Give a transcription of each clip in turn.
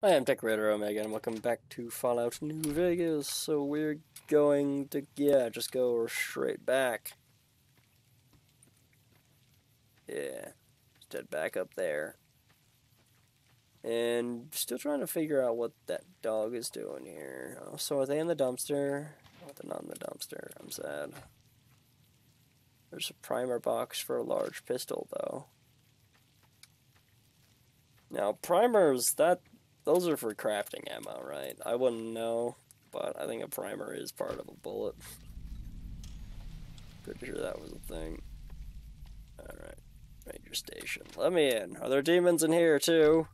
I am Tech Raider Omega, and welcome back to Fallout New Vegas. So we're going to, just go straight back. Yeah, just head back up there. And still trying to figure out what that dog is doing here. Oh, so are they in the dumpster? Oh, they're not in the dumpster. I'm sad. There's a primer box for a large pistol, though. Now, primers, those are for crafting ammo, right? I wouldn't know, but I think a primer is part of a bullet. Pretty sure that was a thing. Alright. Ranger station. Let me in. Are there demons in here, too?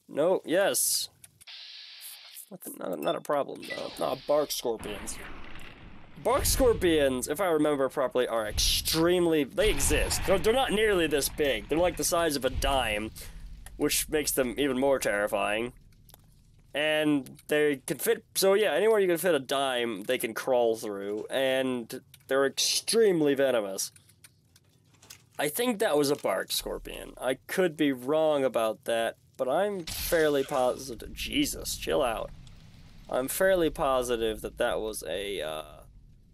No. Yes. Not a problem, though. Not bark scorpions. Bark scorpions, if I remember properly, are extremely... They exist. They're not nearly this big. They're like the size of a dime, which makes them even more terrifying. And they can fit... So yeah, anywhere you can fit a dime, they can crawl through. And they're extremely venomous. I think that was a bark scorpion. I could be wrong about that, but I'm fairly positive... Jesus, chill out. I'm fairly positive that that was a,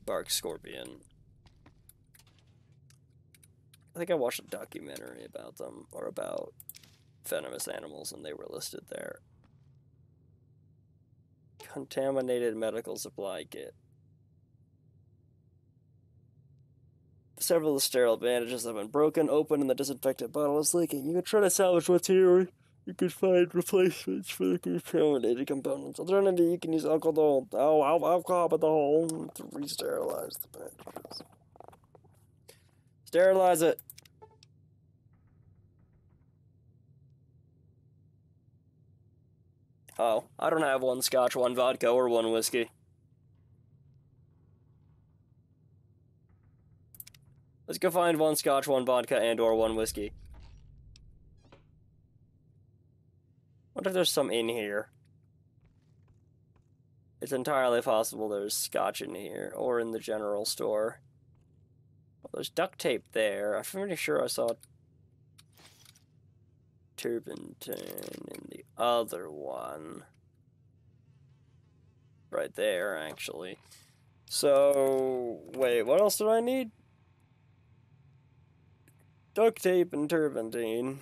bark scorpion. I think I watched a documentary about them, or about venomous animals, and they were listed there. Contaminated medical supply kit. Several of the sterile bandages have been broken open and the disinfectant bottle is leaking. You can try to salvage what's here. You can find replacements for the contaminated components. Alternatively, you can use alcohol with the hole to re-sterilize the bandages. Sterilize it. Oh, I don't have one scotch, one vodka, or one whiskey. Let's go find one scotch, one vodka, and or one whiskey. Wonder if there's some in here. It's entirely possible there's scotch in here, or in the general store. Well, there's duct tape there. I'm pretty sure I saw turpentine in the other one. Right there, actually. So, wait, what else do I need? Duct tape and turpentine.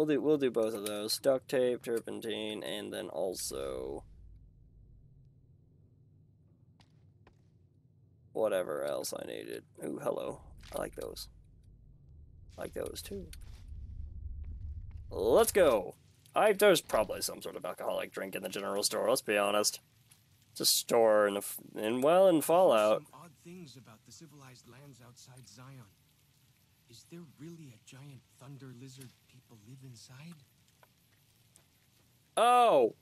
We'll do both of those. Duct tape, turpentine, and then also whatever else I needed. Ooh, hello. I like those. I like those too. Let's go. There's probably some sort of alcoholic drink in the general store. Let's be honest. It's a store in Fallout. Some odd things about the civilized lands outside Zion. Is there really a giant thunder lizard people live inside? Oh!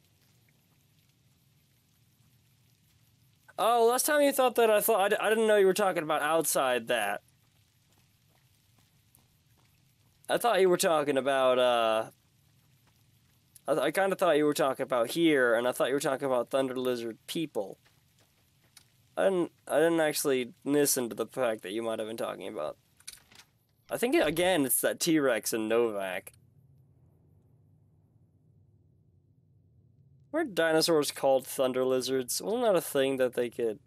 Oh, last time you thought that, I didn't know you were talking about outside that. I thought you were talking about, I kind of thought you were talking about here, and I thought you were talking about thunder lizard people. I didn't actually listen to the fact that you might have been talking about. I think, again, it's that T-Rex and Novak. Weren't dinosaurs called thunder lizards? Wasn't that a thing that they could...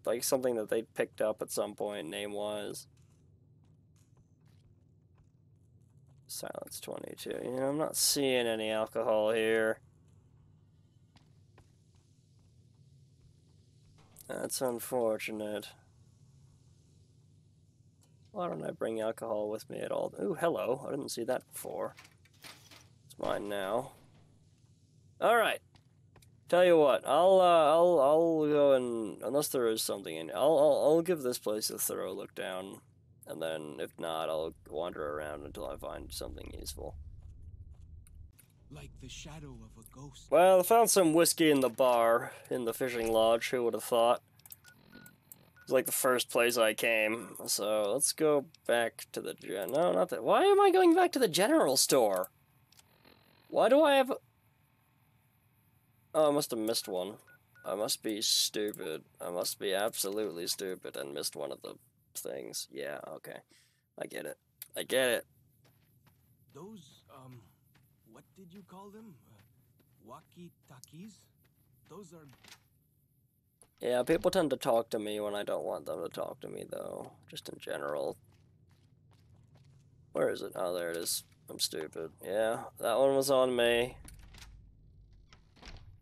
like, something that they picked up at some point, name-wise? Silence 22. You know, I'm not seeing any alcohol here. That's unfortunate. Why don't I bring alcohol with me at all? Ooh, hello. I didn't see that before. It's mine now. Alright. Tell you what, I'll go and... Unless there is something in... I'll give this place a thorough look down. And then, if not, I'll wander around until I find something useful. Like the shadow of a ghost. Well, I found some whiskey in the bar, in the fishing lodge, who would have thought? It's like the first place I came. So, let's go back to the... No, not that... Why am I going back to the general store? Why do I have... Oh, I must have missed one. I must be stupid. I must be absolutely stupid and missed one of the things. Yeah, okay. I get it. I get it. Those, what did you call them? Walkie-talkies? Those are... Yeah, people tend to talk to me when I don't want them to talk to me, though. Just in general. Where is it? Oh, there it is. I'm stupid. Yeah, that one was on me.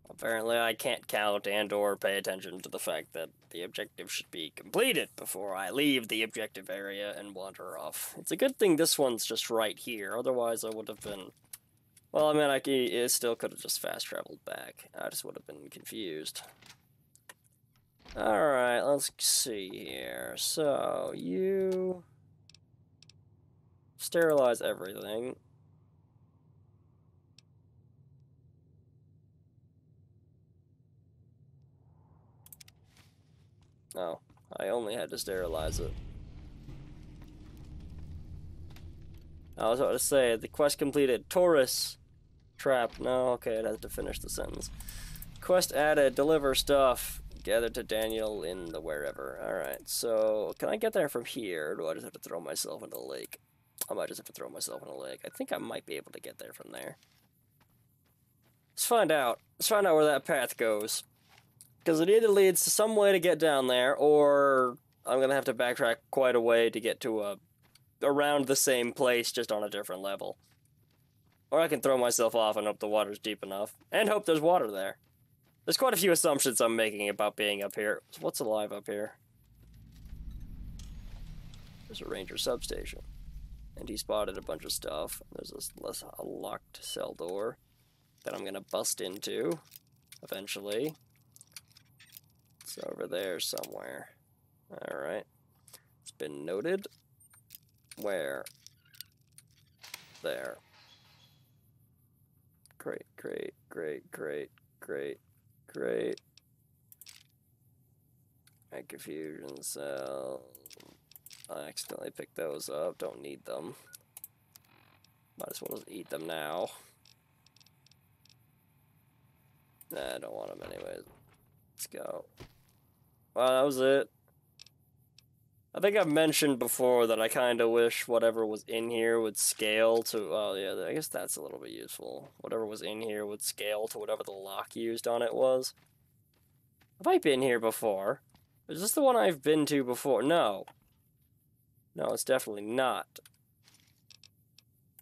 Apparently I can't count and or pay attention to the fact that the objective should be completed before I leave the objective area and wander off. It's a good thing this one's just right here, otherwise I would have been... Well, I mean, it still could have just fast-traveled back. I just would have been confused. Alright, let's see here. So, you... sterilize everything. Oh, I only had to sterilize it. I was about to say, the quest completed. Taurus trap. No, okay, I'd have to finish the sentence. Quest added. Deliver stuff. Gathered to Daniel in the wherever. Alright, so can I get there from here, or do I just have to throw myself into the lake? I might just have to throw myself in the lake. I think I might be able to get there from there. Let's find out. Let's find out where that path goes. Because it either leads to some way to get down there, or I'm going to have to backtrack quite a way to get to around the same place, just on a different level. Or I can throw myself off and hope the water's deep enough. And hope there's water there. There's quite a few assumptions I'm making about being up here. So what's alive up here? There's a ranger substation. And he spotted a bunch of stuff. There's a locked cell door that I'm going to bust into eventually. It's over there somewhere. Alright. It's been noted. Where? There. Great, great, great, great, great, great. And confusion cell. I accidentally picked those up. Don't need them. Might as well just eat them now. Nah, I don't want them anyways. Let's go. Well, that was it. I think I've mentioned before that I kind of wish whatever was in here would scale to... Oh, yeah, I guess that's a little bit useful. Whatever was in here would scale to whatever the lock used on it was. Have I been here before? Is this the one I've been to before? No. No, it's definitely not.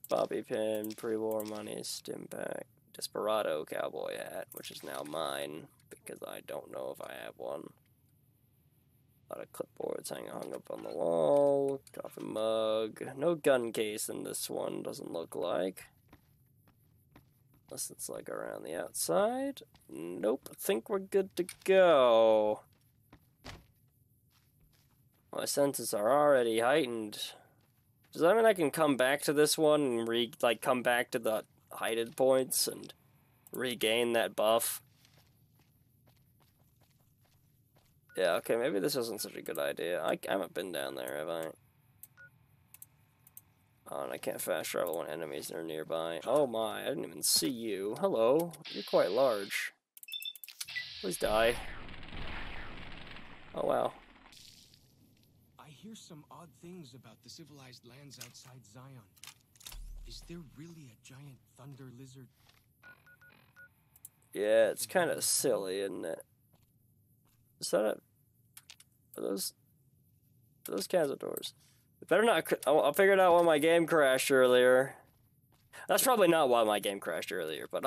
Bobby pin, pre-war money, stim pack, Desperado cowboy hat, which is now mine, because I don't know if I have one. A lot of clipboards hung up on the wall. Coffee mug. No gun case in this one, doesn't look like. Unless it's like around the outside. Nope, I think we're good to go. My senses are already heightened. Does that mean I can come back to this one and come back to the heighted points and regain that buff? Yeah, okay, maybe this isn't such a good idea. I haven't been down there, have I? Oh, and I can't fast travel when enemies are nearby. Oh my, I didn't even see you. Hello, you're quite large. Please die. Oh wow. I hear some odd things about the civilized lands outside Zion. Is there really a giant thunder lizard? Yeah, it's kind of silly, isn't it? Is that a... Are those cazadors? Better not... I figured out why my game crashed earlier. That's probably not why my game crashed earlier, but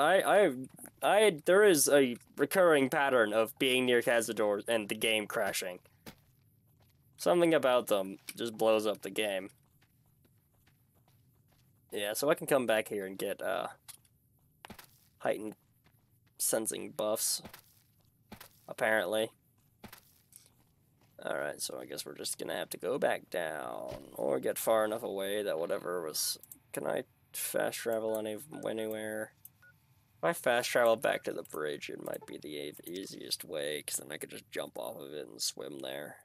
there is a recurring pattern of being near cazadors and the game crashing. Something about them just blows up the game. Yeah, so I can come back here and get heightened sensing buffs, apparently. Alright, so I guess we're just gonna have to go back down, or get far enough away that whatever was... Can I fast travel anywhere? If I fast travel back to the bridge, it might be the easiest way, because then I could just jump off of it and swim there.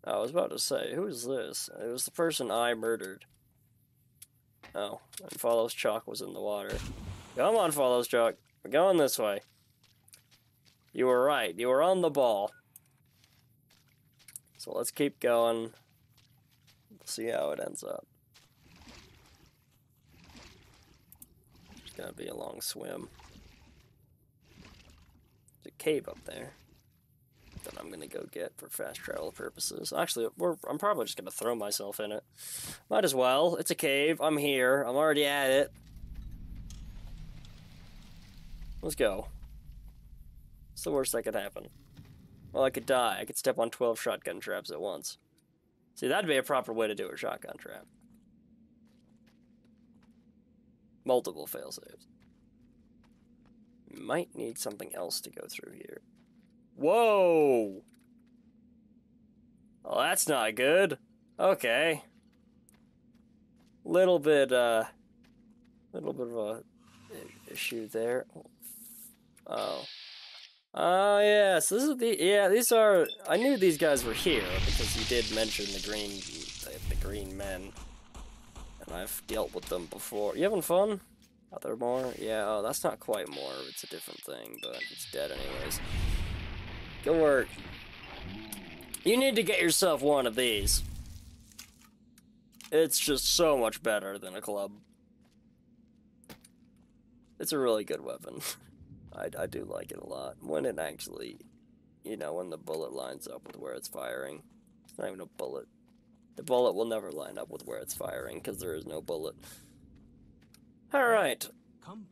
I was about to say, who is this? It was the person I murdered. Oh, and Follows Chalk was in the water. Come on, Follows Chalk. We're going this way. You were right. You were on the ball. So let's keep going. See how it ends up. It's gonna be a long swim. There's a cave up there that I'm gonna go get for fast travel purposes. Actually, I'm probably just gonna throw myself in it. Might as well. It's a cave. I'm here. I'm already at it. Let's go. What's the worst that could happen? Well, I could die. I could step on 12 shotgun traps at once. See, that'd be a proper way to do a shotgun trap. Multiple failsafes. Might need something else to go through here. Whoa! Well, that's not good. Okay. Little bit of a issue there. Oh. Oh, yes. This is these are... I knew these guys were here because you did mention the green men. And I've dealt with them before. You having fun? Are there more? Yeah, oh, that's not quite more. It's a different thing, but it's dead anyways. Good work. You need to get yourself one of these. It's just so much better than a club. It's a really good weapon. I do like it a lot. When it actually, you know, when the bullet lines up with where it's firing. It's not even a bullet. The bullet will never line up with where it's firing, because there is no bullet. Alright. Compass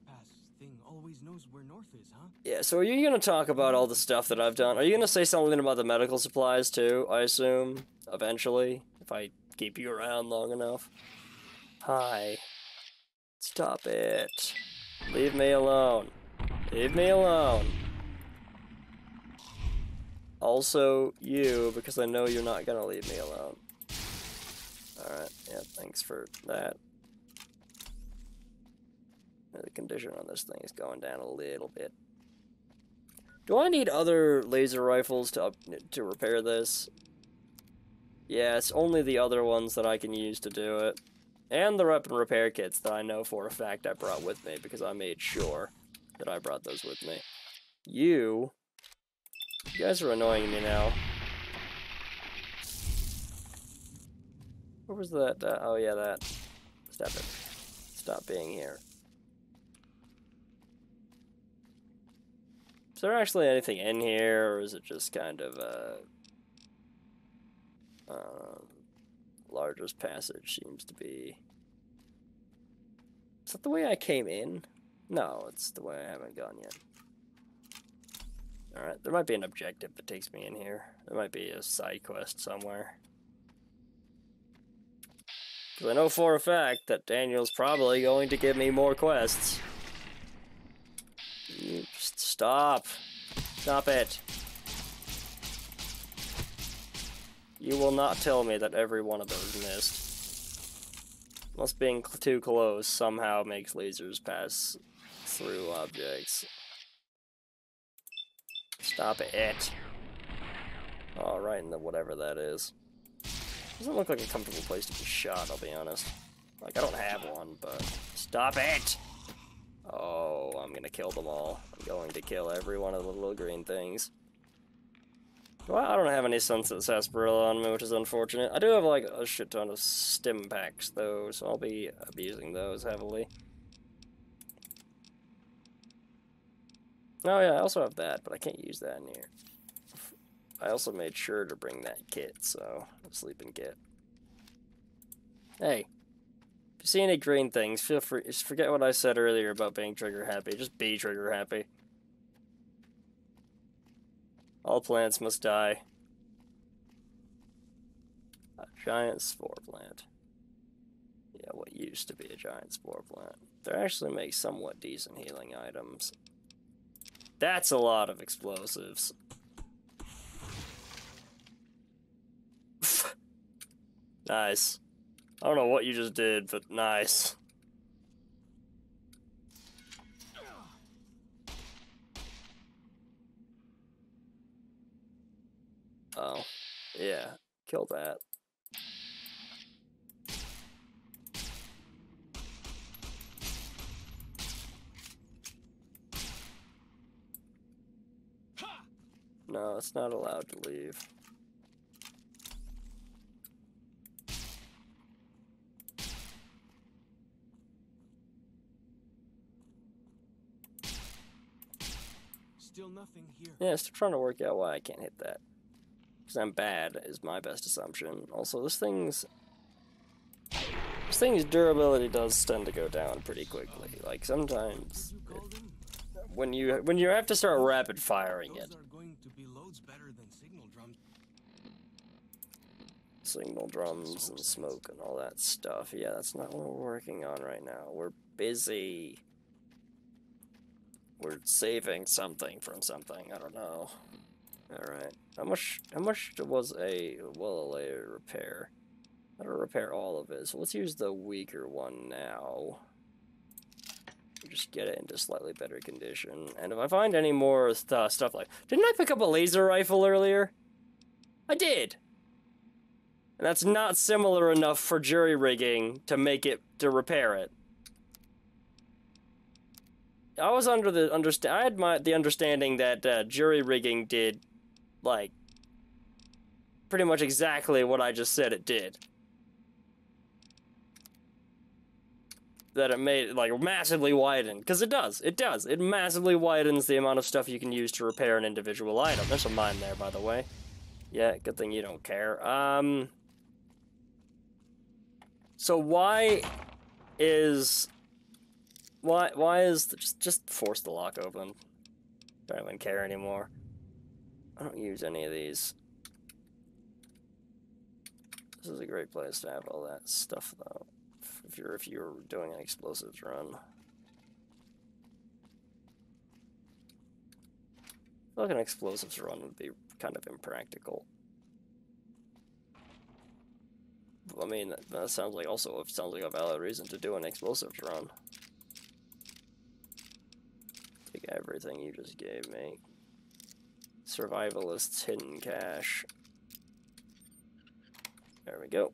thing always knows where north is, huh? Yeah, so are you going to talk about all the stuff that I've done? Are you going to say something about the medical supplies, too, I assume? Eventually? If I keep you around long enough? Hi. Stop it. Leave me alone. Leave me alone. Also, you, because I know you're not gonna leave me alone. Alright, yeah, thanks for that. The condition on this thing is going down a little bit. Do I need other laser rifles to repair this? Yeah, it's only the other ones that I can use to do it. And the weapon repair kits that I know for a fact I brought with me, because I made sure that I brought those with me. You guys are annoying me now. Where was that? Oh yeah, that. Stop it. Stop being here. Is there actually anything in here, or is it just kind of largest passage seems to be... Is that the way I came in? No, it's the way I haven't gone yet. Alright, there might be an objective that takes me in here. There might be a side quest somewhere. Because I know for a fact that Daniel's probably going to give me more quests. You just stop. Stop it. You will not tell me that every one of those missed. Unless being too close somehow makes lasers pass through objects. Stop it. Oh, right in the whatever that is. Doesn't look like a comfortable place to be shot, I'll be honest. Like, I don't have one, but... Stop it! Oh, I'm gonna kill them all. I'm going to kill every one of the little green things. Well, I don't have any Sunset Sarsaparilla on me, which is unfortunate. I do have, like, a shit ton of stim packs, though, so I'll be abusing those heavily. Oh, yeah, I also have that, but I can't use that in here. I also made sure to bring that kit, so... a sleeping kit. Hey. If you see any green things, feel free... just forget what I said earlier about being trigger-happy. Just be trigger-happy. All plants must die. A giant spore plant. Yeah, what used to be a giant spore plant. They actually make somewhat decent healing items. That's a lot of explosives. Nice. I don't know what you just did, but nice. Oh, yeah. Kill that. No, it's not allowed to leave. still nothing here. Yeah, still trying to work out why I can't hit that. Because I'm bad, is my best assumption. Also, this thing's durability does tend to go down pretty quickly. Like, sometimes, when you have to start rapid firing it. Those are going to be loads better than signal drums. Signal drums and smoke and all that stuff. Yeah, that's not what we're working on right now. We're busy. We're saving something from something. I don't know. Alright. How much was a well-layered repair? How to repair all of it. So let's use the weaker one now. Just get it into slightly better condition. And if I find any more stuff like... Didn't I pick up a laser rifle earlier? I did! And that's not similar enough for jury rigging to make it, to repair it. I was under the I had the understanding that jury rigging did, like, pretty much exactly what I just said it did. That it made, like, massively widened. Because it does. It does. It massively widens the amount of stuff you can use to repair an individual item. There's a mine there, by the way. Yeah, good thing you don't care. So why is just force the lock open? Don't even care anymore. I don't use any of these. This is a great place to have all that stuff, though. If you're doing an explosives run. I feel like an explosives run would be kind of impractical. I mean, that sounds like also a valid reason to do an explosives run. Take everything you just gave me. Survivalist's hidden cache. There we go.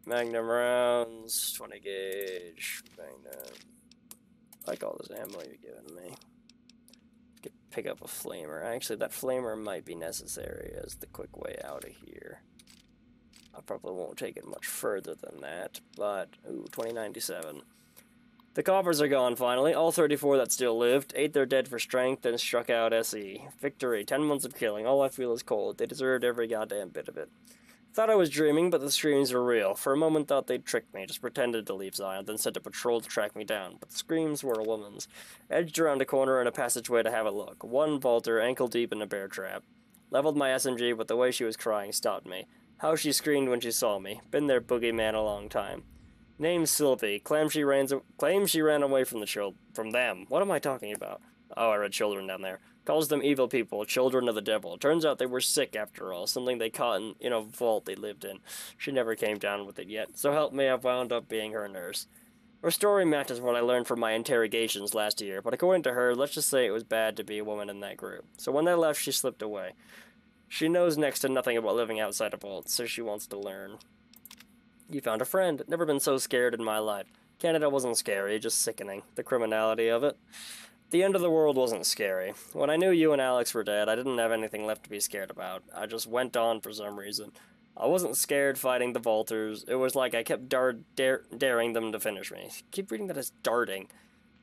Magnum rounds, 20 gauge, Magnum. I like all this ammo you're giving me. Could pick up a flamer. Actually, that flamer might be necessary as the quick way out of here. I probably won't take it much further than that, but, ooh, 2097. The coppers are gone, finally. All 34 that still lived. 8 they're dead for strength, and struck out SE. Victory. 10 months of killing. All I feel is cold. They deserved every goddamn bit of it. Thought I was dreaming, but the screams were real. For a moment thought they'd tricked me, just pretended to leave Zion, then sent a patrol to track me down. But the screams were a woman's. Edged around a corner in a passageway to have a look. One vaulter, ankle deep in a bear trap. Leveled my SMG, but the way she was crying stopped me. How she screamed when she saw me. Been their boogeyman a long time. Name's Sylvie. Claims she ran away from them. What am I talking about? Oh, I read children down there. Calls them evil people, children of the devil. Turns out they were sick after all, something they caught in a vault they lived in. She never came down with it yet, so help me, I've wound up being her nurse. Her story matches what I learned from my interrogations last year, but according to her, let's just say it was bad to be a woman in that group. So when they left, she slipped away. She knows next to nothing about living outside a vault, so she wants to learn. You found a friend. Never been so scared in my life. Canada wasn't scary, just sickening. The criminality of it. The end of the world wasn't scary. When I knew you and Alex were dead, I didn't have anything left to be scared about. I just went on for some reason. I wasn't scared fighting the vaulters. It was like I kept daring them to finish me. Keep reading that as darting.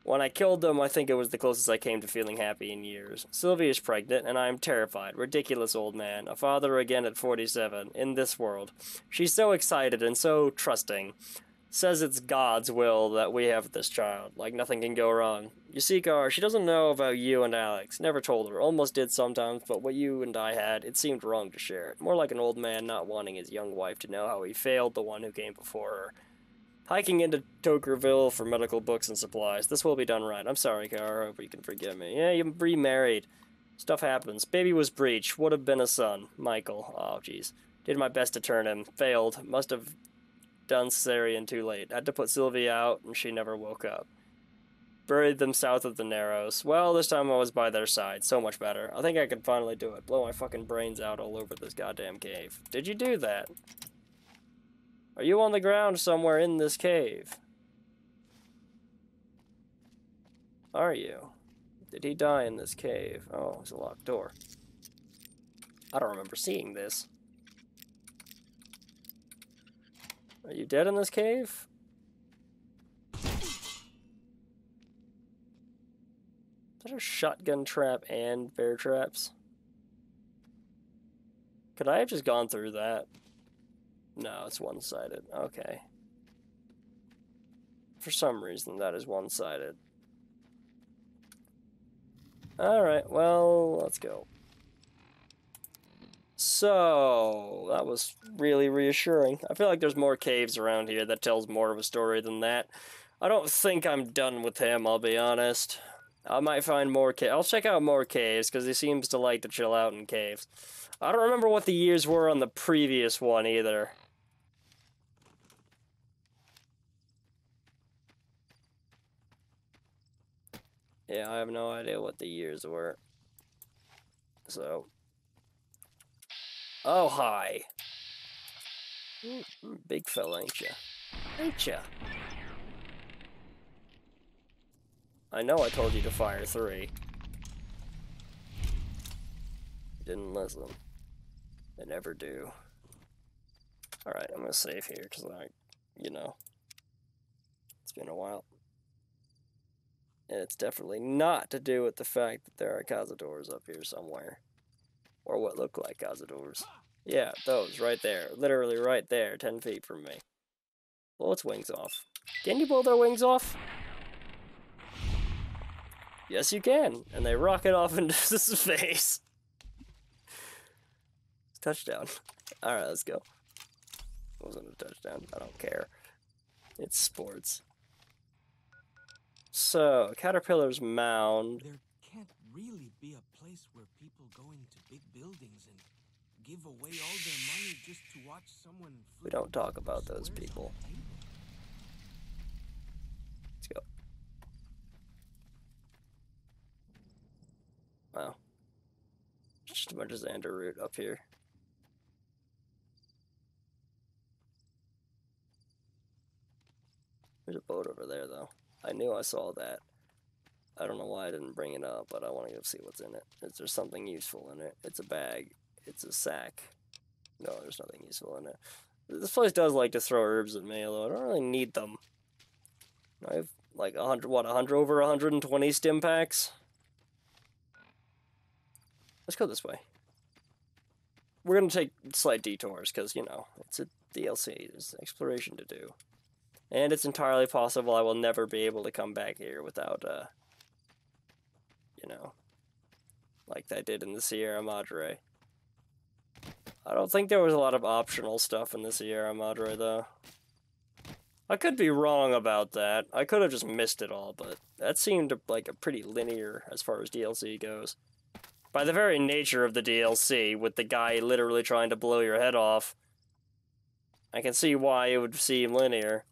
When I killed them, I think it was the closest I came to feeling happy in years. Sylvie is pregnant, and I am terrified. Ridiculous old man. A father again at 47. In this world. She's so excited and so trusting. Says it's God's will that we have this child. Like nothing can go wrong. You see, Gar, she doesn't know about you and Alex. Never told her. Almost did sometimes, but what you and I had, it seemed wrong to share it. More like an old man not wanting his young wife to know how he failed the one who came before her. Hiking into Tokerville for medical books and supplies. This will be done right. I'm sorry, Gar. I hope you can forgive me. Yeah, you remarried. Stuff happens. Baby was breech. Would have been a son. Michael. Oh, jeez. Did my best to turn him. Failed. Must have done cesarean too late. Had to put Sylvie out, and she never woke up. Buried them south of the Narrows. Well, this time I was by their side. So much better. I think I could finally do it. Blow my fucking brains out all over this goddamn cave. Did you do that? Are you on the ground somewhere in this cave? Are you? Did he die in this cave? Oh, it's a locked door. I don't remember seeing this. Are you dead in this cave? Thought I a shotgun trap and bear traps? Could I have just gone through that? No, it's one-sided. Okay. For some reason, that is one-sided. Alright, well, let's go. So, that was really reassuring. I feel like there's more caves around here that tells more of a story than that. I don't think I'm done with him, I'll be honest. I might find more caves. I'll check out more caves, because he seems to like to chill out in caves. I don't remember what the years were on the previous one, either. Yeah, I have no idea what the years were. So. Oh, hi. Big fella, ain't ya? Ain't ya? I know I told you to fire 3. You didn't listen. They never do. Alright, I'm gonna save here, because you know, it's been a while. And it's definitely not to do with the fact that there are cazadores up here somewhere. Or what look like cazadores. Yeah, those, right there. Literally right there, 10 feet from me. Blow its wings off. Can you blow their wings off? Yes, you can. And they rocket off into space. Touchdown. Alright, let's go. It wasn't a touchdown. I don't care. It's sports. So, Caterpillar's Mound. There can't really be a place where people go into big buildings and give away all their money just to watch someone. We don't talk about those people. Let's go. Wow. Just a bunch of Xander root up here. There's a boat over there, though. I knew I saw that. I don't know why I didn't bring it up, but I want to go see what's in it. Is there something useful in it? It's a bag. It's a sack. No, there's nothing useful in it. This place does like to throw herbs at me, although I don't really need them. I have like 100, over 120 stim packs? Let's go this way. We're going to take slight detours, because, you know, it's a DLC. There's exploration to do. And it's entirely possible I will never be able to come back here without, you know, like I did in the Sierra Madre. I don't think there was a lot of optional stuff in the Sierra Madre, though. I could be wrong about that. I could have just missed it all, but that seemed like a pretty linear as far as DLC goes. By the very nature of the DLC, with the guy literally trying to blow your head off, I can see why it would seem linear.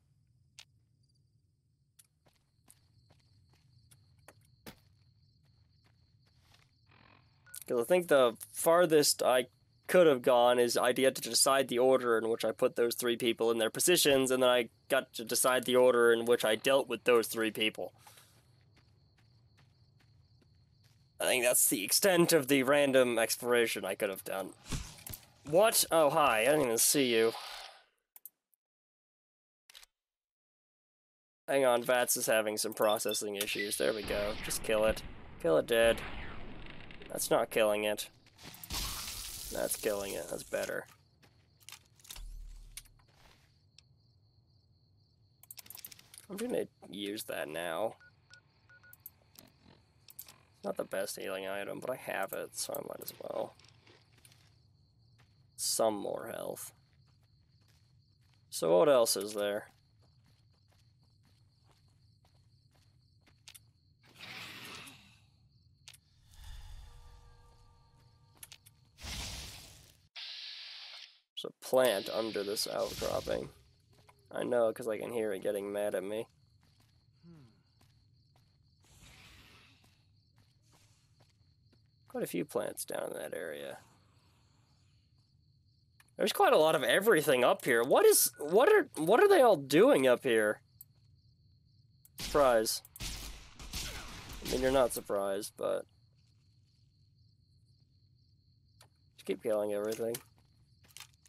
Because I think the farthest I could have gone is I had to decide the order in which I put those 3 people in their positions, and then I got to decide the order in which I dealt with those 3 people. I think that's the extent of the random exploration I could have done. What? Oh, hi. I didn't even see you. Hang on, Vats is having some processing issues. There we go. Just kill it. Kill it dead. That's not killing it. That's killing it. That's better. I'm gonna use that now. It's not the best healing item, but I have it, so I might as well. Some more health. So what else is there? There's a plant under this outcropping. I know, because I can hear it getting mad at me. Quite a few plants down in that area. There's quite a lot of everything up here. What are they all doing up here? Surprise. I mean, you're not surprised, but just keep killing everything.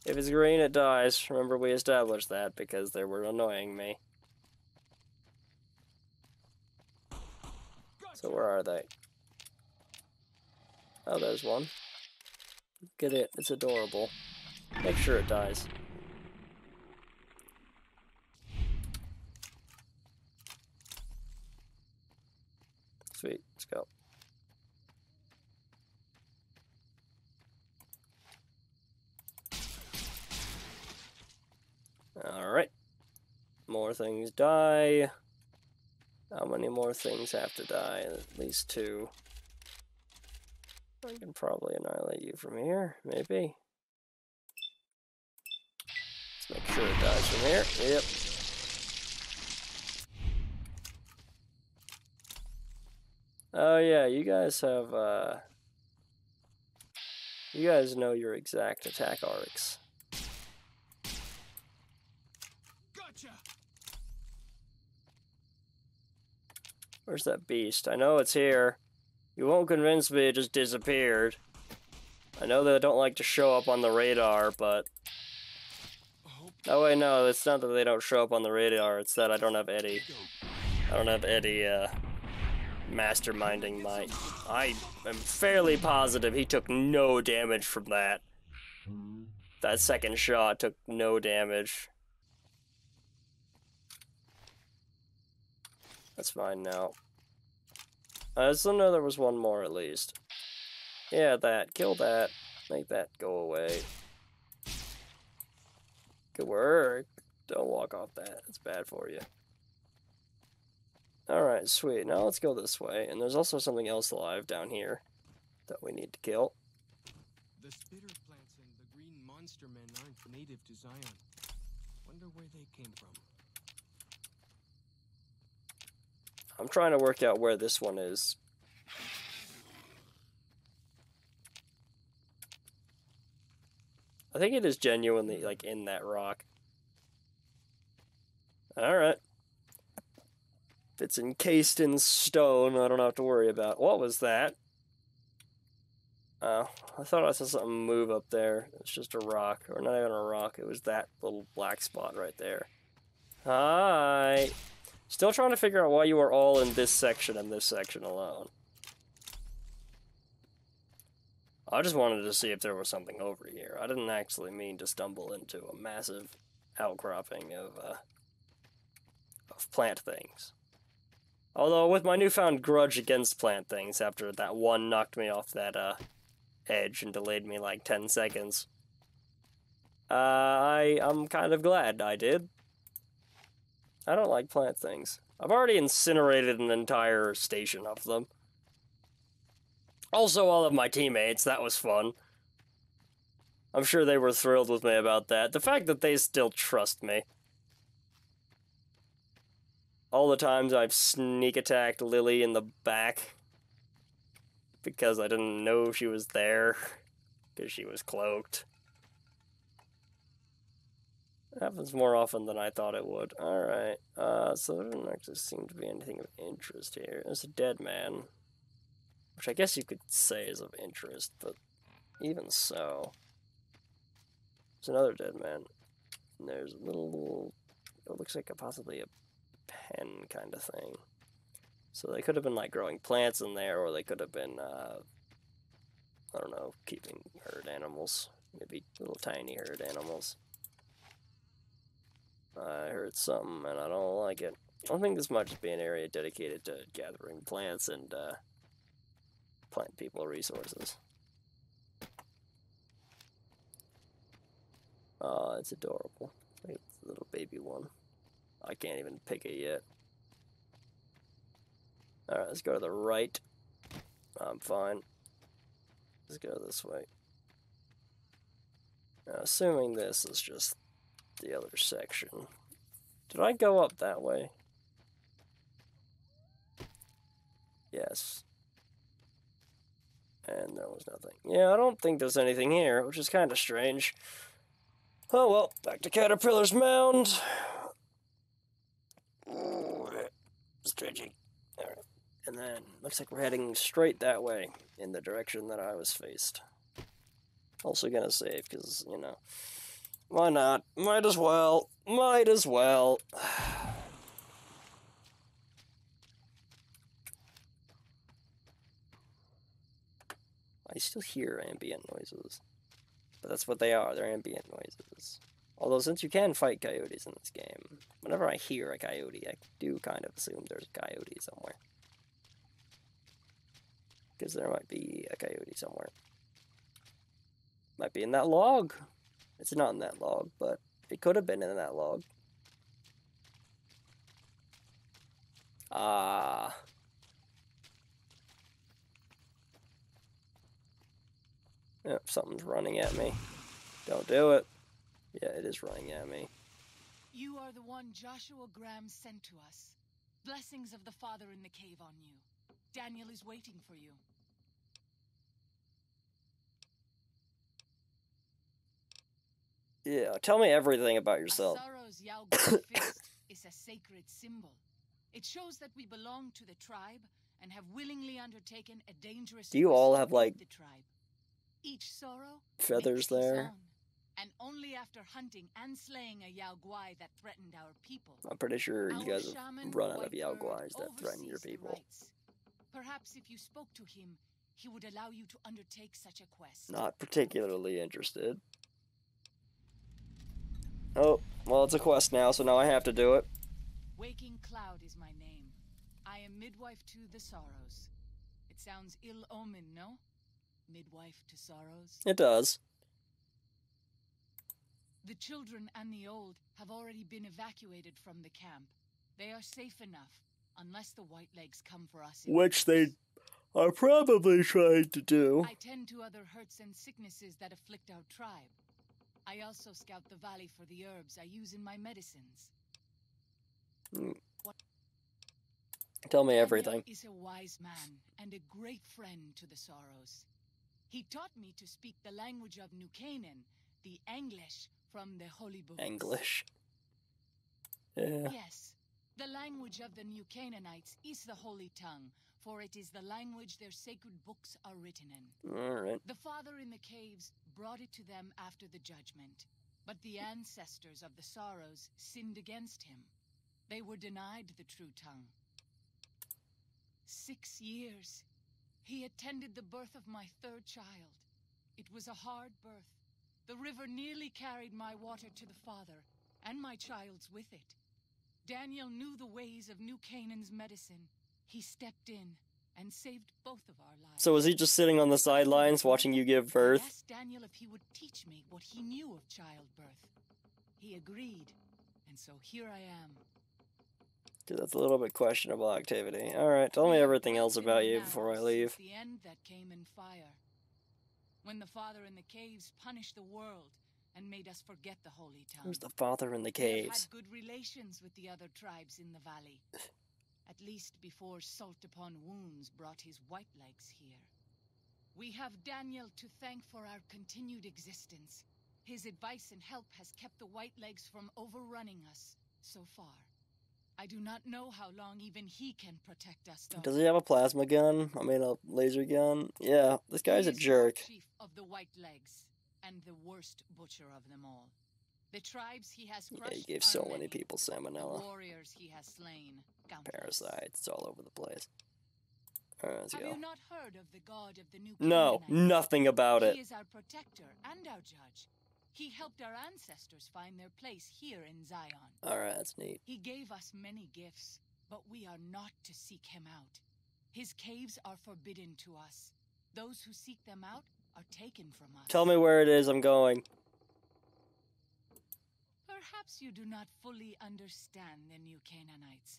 If it's green, it dies. Remember, we established that because they were annoying me. So where are they? Oh, there's one. Get it. It's adorable. Make sure it dies. Sweet. Let's go. Alright. More things die. How many more things have to die? At least 2. I can probably annihilate you from here, maybe. Let's make sure it dies from here. Yep. Oh yeah, you guys have, you guys know your exact attack arcs. Gotcha. Where's that beast? I know it's here. You won't convince me it just disappeared. I know they don't like to show up on the radar, but... Oh wait, no, it's not that they don't show up on the radar, it's that I don't have Eddie. I don't have Eddie, masterminding my... I am fairly positive he took no damage from that. That second shot took no damage. That's fine now. I still know there was one more at least. Yeah, that. Kill that. Make that go away. Good work. Don't walk off that. It's bad for you. Alright, sweet. Now let's go this way. And there's also something else alive down here that we need to kill. The spitter plants and the green monster men aren't native to Zion. Wonder where they came from. I'm trying to work out where this one is. I think it is genuinely, like, in that rock. Alright. If it's encased in stone, I don't have to worry about. What was that? Oh, I thought I saw something move up there. It's just a rock. Or not even a rock. It was that little black spot right there. Hi! Still trying to figure out why you are all in this section and this section alone. I just wanted to see if there was something over here. I didn't actually mean to stumble into a massive outcropping of plant things. Although, with my newfound grudge against plant things, after that one knocked me off that, edge and delayed me like 10 seconds, I'm kind of glad I did. I don't like plant things. I've already incinerated an entire station of them. Also, all of my teammates, that was fun. I'm sure they were thrilled with me about that. The fact that they still trust me. All the times I've sneak attacked Lily in the back because I didn't know she was there, because she was cloaked. It happens more often than I thought it would. Alright, so there doesn't actually seem to be anything of interest here. There's a dead man, which I guess you could say is of interest, but even so. There's another dead man. And there's a little it looks like possibly a pen kind of thing. So they could have been like growing plants in there, or they could have been, I don't know, keeping herd animals. Maybe little tiny herd animals. I heard something, and I don't like it. I don't think this might just be an area dedicated to gathering plants and, plant people resources. Oh, it's adorable. It's a little baby one. I can't even pick it yet. Alright, let's go to the right. I'm fine. Let's go this way. Now, assuming this is just the other section. Did I go up that way? Yes. And there was nothing. Yeah, I don't think there's anything here, which is kind of strange. Oh well, back to Caterpillar's Mound. Stretching. Alright. And then, looks like we're heading straight that way, in the direction that I was faced. Also gonna save, because, you know, why not? Might as well. Might as well. I still hear ambient noises. But that's what they are, they're ambient noises. Although, since you can fight coyotes in this game, whenever I hear a coyote, I do kind of assume there's a coyote somewhere. Because there might be a coyote somewhere. Might be in that log. It's not in that log, but it could have been in that log. Ah. Yep, something's running at me. Don't do it. Yeah, it is running at me. You are the one Joshua Graham sent to us. Blessings of the Father in the cave on you. Daniel is waiting for you. Yeah, tell me everything about yourself. Asaro's Yaoguai fist is a sacred symbol. It shows that we belong to the tribe and have willingly undertaken a dangerous Do you all have, like, the tribe. Each sorrow feathers there? And only after hunting and slaying a Yaoguai that threatened our people. I'm pretty sure you guys have run out of Yaoguais that threaten your people. Rights. Perhaps if you spoke to him, he would allow you to undertake such a quest. Not particularly interested. Oh, well, it's a quest now, so now I have to do it. Waking Cloud is my name. I am midwife to the sorrows. It sounds ill-omened, no? Midwife to sorrows? It does. The children and the old have already been evacuated from the camp. They are safe enough, unless the White Legs come for us. Which they are probably trying to do. I tend to other hurts and sicknesses that afflict our tribe. I also scout the valley for the herbs I use in my medicines. Tell me everything. Daniel is a wise man and a great friend to the sorrows. He taught me to speak the language of New Canaan, the English from the Holy Books. English. Yeah. Yes, the language of the New Canaanites is the Holy Tongue, for it is the language their sacred books are written in. Alright. The Father in the caves brought it to them after the judgment, but the ancestors of the sorrows sinned against him. They were denied the true tongue. 6 years. He attended the birth of my third child. It was a hard birth. The river nearly carried my water to the Father, and my child's with it. Daniel knew the ways of New Canaan's medicine. He stepped in and saved both of our lives. So was he just sitting on the sidelines watching you give birth? I asked Daniel if he would teach me what he knew of childbirth. He agreed, and so here I am. Dude, that's a little bit questionable activity. Alright, tell me everything else about you before I leave. The end that came in fire. When the Father in the caves punished the world and made us forget the Holy Tongue. Who's the Father in the We have caves? had good relations with the other tribes in the valley. At least before Salt Upon Wounds brought his White Legs here. We have Daniel to thank for our continued existence. His advice and help has kept the White Legs from overrunning us so far. I do not know how long even he can protect us, though. Does he have a plasma gun? I mean, a laser gun? Yeah, this guy's a jerk. Chief of the White Legs, and the worst butcher of them all. The tribes he has crushed. Yeah, he gave so many people salmonella. The warriors he has slain. Countless. Parasites, it's all over the place. Alright, let's Have go. you not heard of the god of the New No, Canaanites? nothing about it. He is our protector and our judge. He helped our ancestors find their place here in Zion. Alright, that's neat. He gave us many gifts, but we are not to seek him out. His caves are forbidden to us. Those who seek them out are taken from us. Tell me where it is I'm going. Perhaps you do not fully understand the New Canaanites.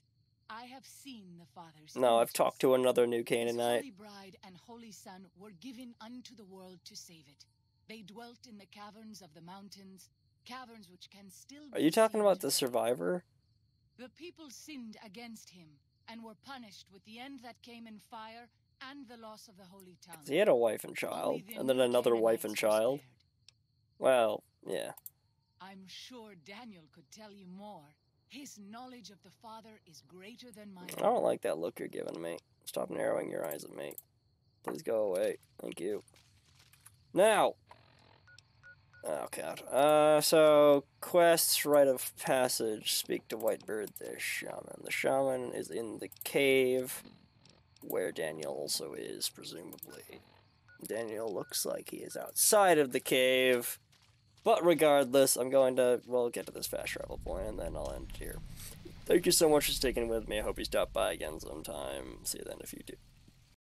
I have seen the Father's No, I've images. talked to another new His Canaanite. holy bride and holy son were given unto the world to save it. They dwelt in the caverns of the mountains, caverns which can still be Are you talking seen about the today. survivor? The people sinned against him and were punished with the end that came in fire and the loss of the holy tongue. He had a wife and child, Only the and then New another wife and Canaanites were child. spared. Well, yeah. I'm sure Daniel could tell you more. His knowledge of the Father is greater than mine. I don't like that look you're giving me. Stop narrowing your eyes at me. Please go away. Thank you. Now! Oh, God. So, quests, rite of passage, speak to Whitebird, the shaman. The shaman is in the cave, where Daniel also is, presumably. Daniel looks like he is outside of the cave. But regardless, I'm going to, well, get to this fast travel point, and then I'll end it here. Thank you so much for sticking with me. I hope you stop by again sometime. See you then if you do.